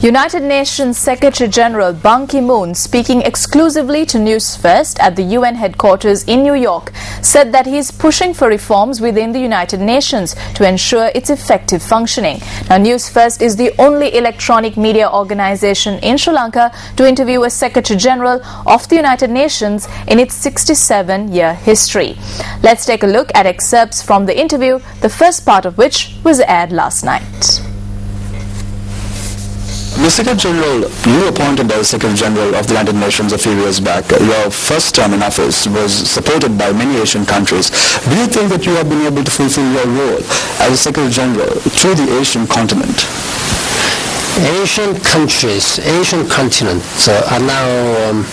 United Nations Secretary General Ban Ki-moon, speaking exclusively to News First at the UN headquarters in New York, said that he is pushing for reforms within the United Nations to ensure its effective functioning. Now, News First is the only electronic media organization in Sri Lanka to interview a Secretary General of the United Nations in its 67-year history. Let's take a look at excerpts from the interview, the first part of which was aired last night. Mr. Secretary General, you were appointed as Secretary General of the United Nations a few years back. Your first term in office was supported by many Asian countries. Do you think that you have been able to fulfill your role as a Secretary General to the Asian continent? Asian countries, Asian continent are now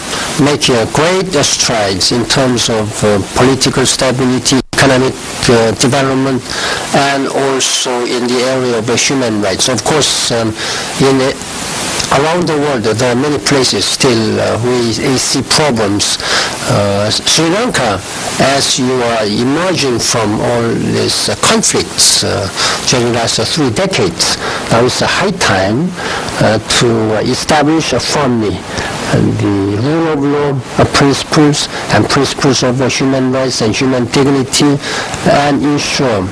making great strides in terms of political stability, economic development, and also in the area of human rights. Of course, around the world, there are many places still we see problems. Sri Lanka, as you are emerging from all these conflicts during the last 3 decades, now it's a high time to establish firmly the rule of law principles and principles of human rights and human dignity, and ensure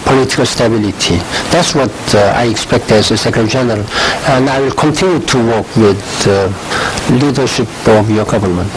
political stability. That's what I expect as a Secretary General, and I will continue to work with leadership of your government.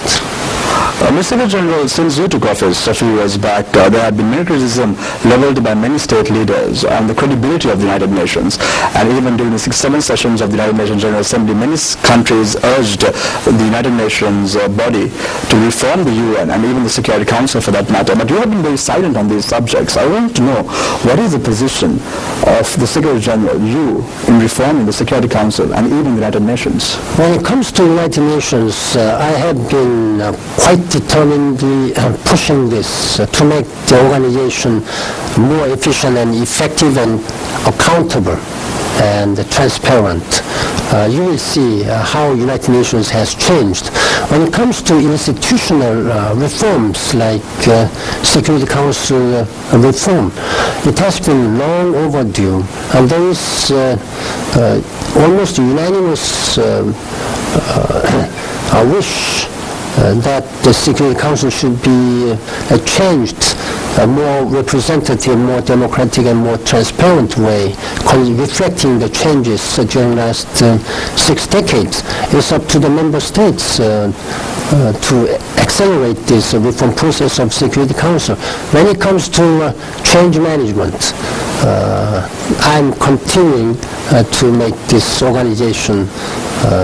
Mr. Secretary General, since you took office a few years back, there have been many criticism leveled by many state leaders on the credibility of the United Nations. And even during the 67 sessions of the United Nations General Assembly, many countries urged the United Nations body to reform the UN and even the Security Council for that matter. But you have been very silent on these subjects. I want to know, what is the position of the Secretary General, you, in reforming the Security Council and even the United Nations? When it comes to the United Nations, I have been quite determinedly pushing this to make the organization more efficient and effective and accountable and transparent. You will see how United Nations has changed. When it comes to institutional reforms like Security Council reform, it has been long overdue, and there is almost unanimous wish that the Security Council should be changed a more representative, more democratic, and more transparent way, reflecting the changes during the last 6 decades. It's up to the member states to accelerate this reform process of Security Council. When it comes to change management, I'm continuing to make this organization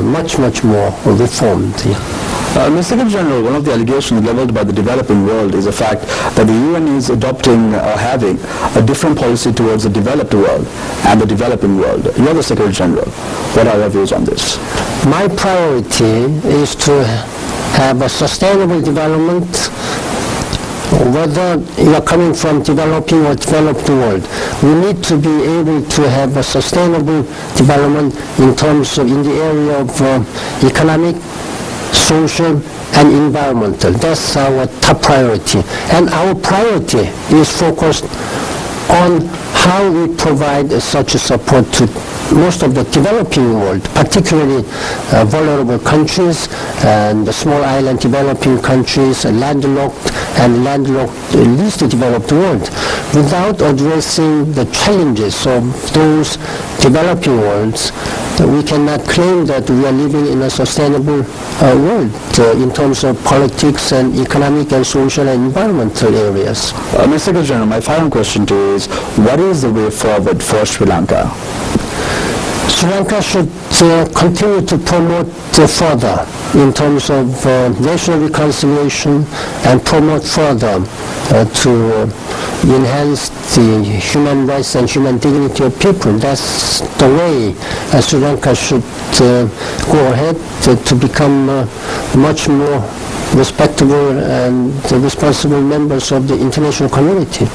much more reformed. Mr. Secretary General, one of the allegations leveled by the developing world is the fact that the UN is adopting or having a different policy towards the developed world and the developing world. You are the Secretary General. What are your views on this? My priority is to have a sustainable development, whether you are coming from developing or developed world. We need to be able to have a sustainable development in terms of, in the area of economic, social, and environmental. That's our top priority. And our priority is focused on how we provide such a support to most of the developing world, particularly vulnerable countries and the small island developing countries, landlocked least developed world. Without addressing the challenges of those developing worlds, we cannot claim that we are living in a sustainable world in terms of politics and economic and social and environmental areas. Mr. Secretary General, my final question to you is, what is the way forward for Sri Lanka? Sri Lanka should continue to promote further in terms of national reconciliation and promote further to enhance the human rights and human dignity of people. That's the way Sri Lanka should go ahead to become much more respectable and responsible members of the international community.